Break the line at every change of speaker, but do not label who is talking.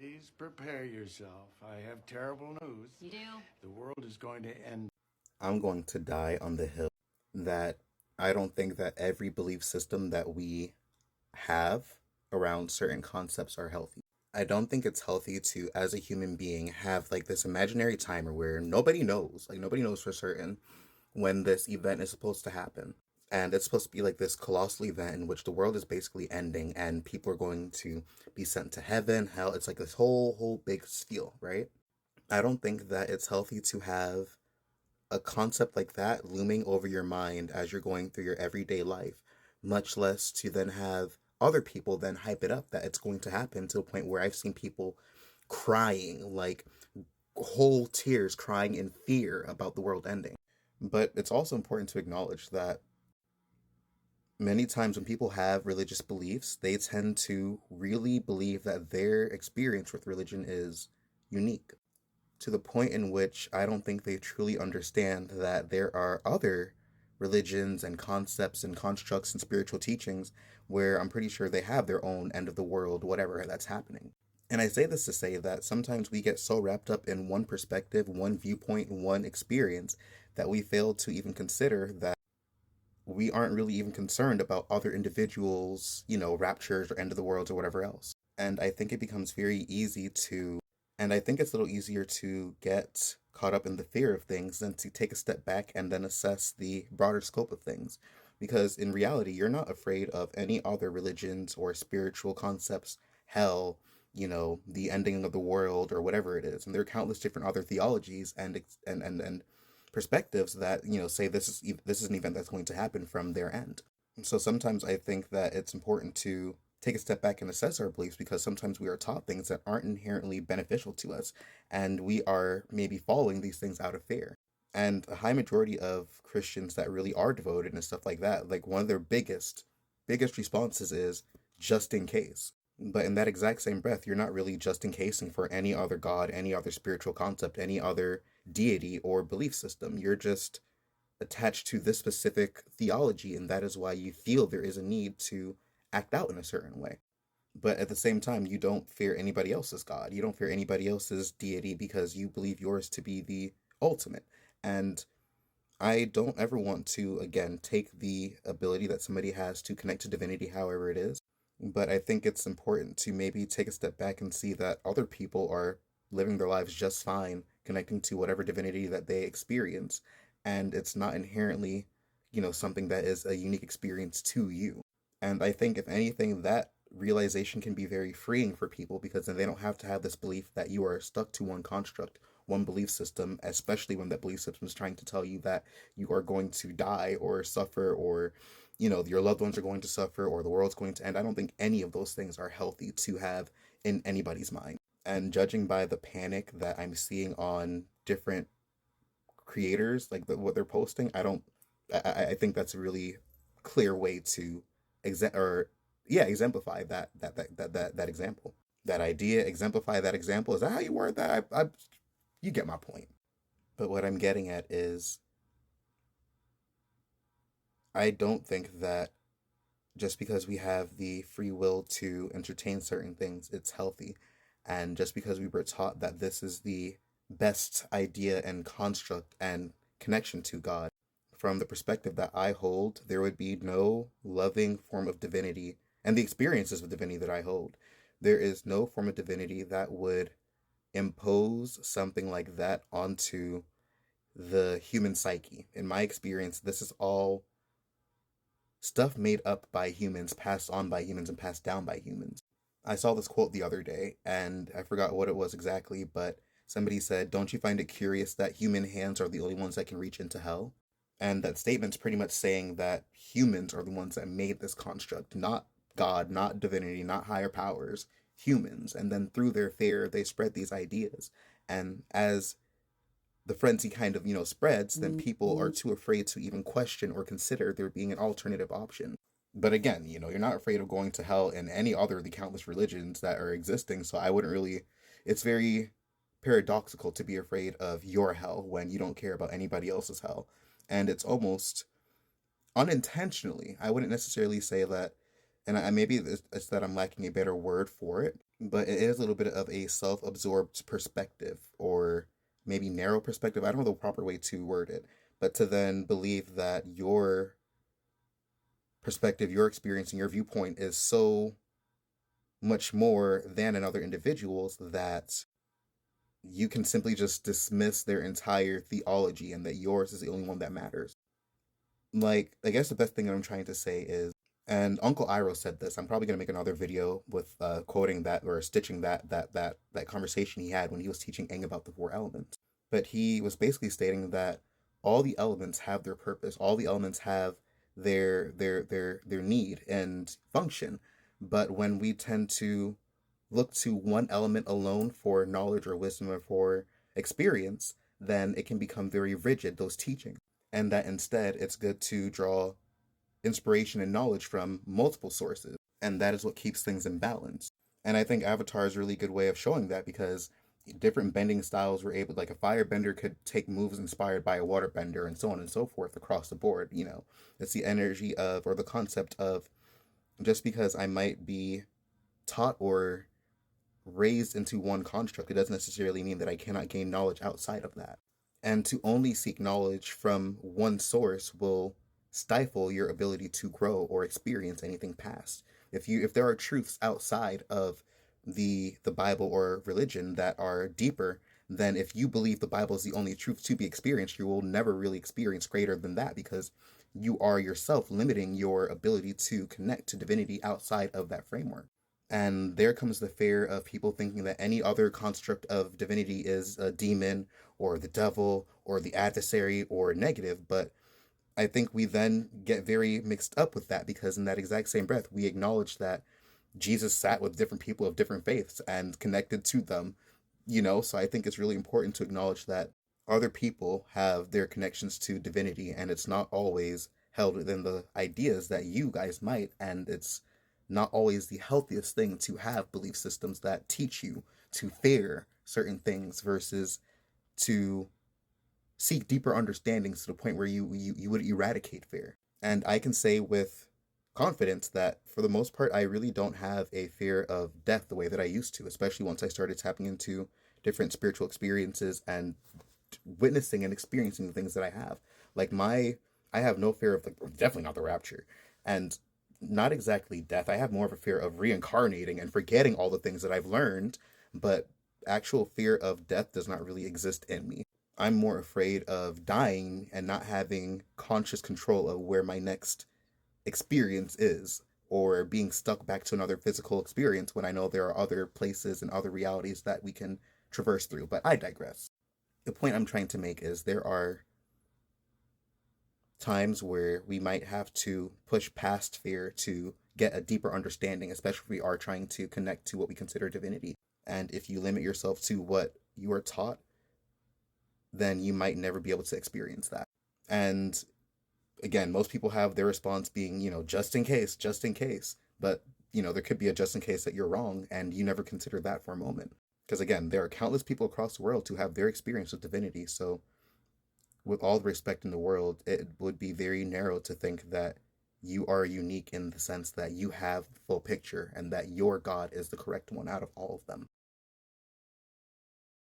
Please prepare yourself. I have terrible news.
You do?
The world is going to end.
I'm going to die on the hill that I don't think that every belief system that we have around certain concepts are healthy. I don't think it's healthy to, as a human being, have like this imaginary timer where nobody knows for certain when this event is supposed to happen. And it's supposed to be like this colossal event in which the world is basically ending and people are going to be sent to heaven, hell. It's like this whole big spiel, right? I don't think that it's healthy to have a concept like that looming over your mind as you're going through your everyday life, much less to then have other people then hype it up that it's going to happen to a point where I've seen people crying, like whole tears crying in fear about the world ending. But it's also important to acknowledge that many times when people have religious beliefs, they tend to really believe that their experience with religion is unique to the point in which I don't think they truly understand that there are other religions and concepts and constructs and spiritual teachings where I'm pretty sure they have their own end of the world, whatever that's happening. And I say this to say that sometimes we get so wrapped up in one perspective, one viewpoint, one experience that we fail to even consider that we aren't really even concerned about other individuals, raptures or end of the worlds or whatever else. And I think it becomes very easy to and I think it's a little easier to get caught up in the fear of things than to take a step back and then assess the broader scope of things. Because in reality, you're not afraid of any other religions or spiritual concepts, hell, the ending of the world or whatever it is. And there are countless different other theologies and perspectives that, say this is an event that's going to happen from their end. So sometimes I think that it's important to take a step back and assess our beliefs because sometimes we are taught things that aren't inherently beneficial to us and we are maybe following these things out of fear. And a high majority of Christians that really are devoted and stuff like that, like one of their biggest responses is just in case. But in that exact same breath, you're not really just in casing for any other God, any other spiritual concept, any other deity or belief system. You're just attached to this specific theology, and that is why you feel there is a need to act out in a certain way. But at the same time, you don't fear anybody else's God. You don't fear anybody else's deity because you believe yours to be the ultimate. And I don't ever want to, again, take the ability that somebody has to connect to divinity however it is. But I think it's important to maybe take a step back and see that other people are living their lives just fine, connecting to whatever divinity that they experience. And it's not inherently, something that is a unique experience to you. And I think, if anything, that realization can be very freeing for people because then they don't have to have this belief that you are stuck to one construct, one belief system, especially when that belief system is trying to tell you that you are going to die or suffer or, your loved ones are going to suffer or the world's going to end. I don't think any of those things are healthy to have in anybody's mind. And judging by the panic that I'm seeing on different creators, like what they're posting, I think that's a really clear way to exemplify that example, that idea, exemplify that example. Is that how you word that? You get my point. But what I'm getting at is I don't think that just because we have the free will to entertain certain things, it's healthy. And just because we were taught that this is the best idea and construct and connection to God, from the perspective that I hold, there would be no loving form of divinity and the experiences of divinity that I hold. There is no form of divinity that would impose something like that onto the human psyche. In my experience, this is all stuff made up by humans, passed on by humans, and passed down by humans. I saw this quote the other day, and I forgot what it was exactly, but somebody said, "Don't you find it curious that human hands are the only ones that can reach into hell?" And that statement's pretty much saying that humans are the ones that made this construct, not God, not divinity, not higher powers, humans. And then through their fear, they spread these ideas. And as the frenzy kind of, spreads, then people are too afraid to even question or consider there being an alternative option. But again, you're not afraid of going to hell in any other of the countless religions that are existing. So I wouldn't really, it's very paradoxical to be afraid of your hell when you don't care about anybody else's hell. And it's almost unintentionally, I wouldn't necessarily say that, and maybe it's that I'm lacking a better word for it, but it is a little bit of a self-absorbed perspective, or maybe narrow perspective. I don't know the proper way to word it, but to then believe that your perspective, your experience, and your viewpoint is so much more than another individual's that you can simply just dismiss their entire theology and that yours is the only one that matters. Like, I guess the best thing that I'm trying to say is, and Uncle Iroh said this. I'm probably gonna make another video with quoting that or stitching that conversation he had when he was teaching Aang about the four elements. But he was basically stating that all the elements have their purpose. All the elements have their need and function. But when we tend to look to one element alone for knowledge or wisdom or for experience, then it can become very rigid, those teachings. And that instead it's good to draw inspiration and knowledge from multiple sources. And that is what keeps things in balance. And I think Avatar is a really good way of showing that because different bending styles were able, like a firebender could take moves inspired by a waterbender and so on and so forth across the board. It's the energy of, or the concept of, just because I might be taught or raised into one construct, it doesn't necessarily mean that I cannot gain knowledge outside of that. And to only seek knowledge from one source will stifle your ability to grow or experience anything past. If there are truths outside of the Bible or religion that are deeper, then if you believe the Bible is the only truth to be experienced, you will never really experience greater than that because you are yourself limiting your ability to connect to divinity outside of that framework. And there comes the fear of people thinking that any other construct of divinity is a demon or the devil or the adversary or negative. But I think we then get very mixed up with that because in that exact same breath, we acknowledge that Jesus sat with different people of different faiths and connected to them. So I think it's really important to acknowledge that other people have their connections to divinity and it's not always held within the ideas that you guys might. And it's not always the healthiest thing to have belief systems that teach you to fear certain things versus to seek deeper understandings to the point where you would eradicate fear. And I can say with confidence that for the most part, I really don't have a fear of death the way that I used to, especially once I started tapping into different spiritual experiences and witnessing and experiencing the things that I have. Like I have no fear of, like, definitely not the rapture, and not exactly death. I have more of a fear of reincarnating and forgetting all the things that I've learned, but actual fear of death does not really exist in me. I'm more afraid of dying and not having conscious control of where my next experience is, or being stuck back to another physical experience when I know there are other places and other realities that we can traverse through. But I digress. The point I'm trying to make is there are times where we might have to push past fear to get a deeper understanding, especially if we are trying to connect to what we consider divinity. And if you limit yourself to what you are taught, then you might never be able to experience that. And again, most people have their response being, just in case, just in case. But, there could be a just in case that you're wrong, and you never consider that for a moment. Because again, there are countless people across the world who have their experience with divinity. So, with all the respect in the world, it would be very narrow to think that you are unique in the sense that you have the full picture and that your God is the correct one out of all of them.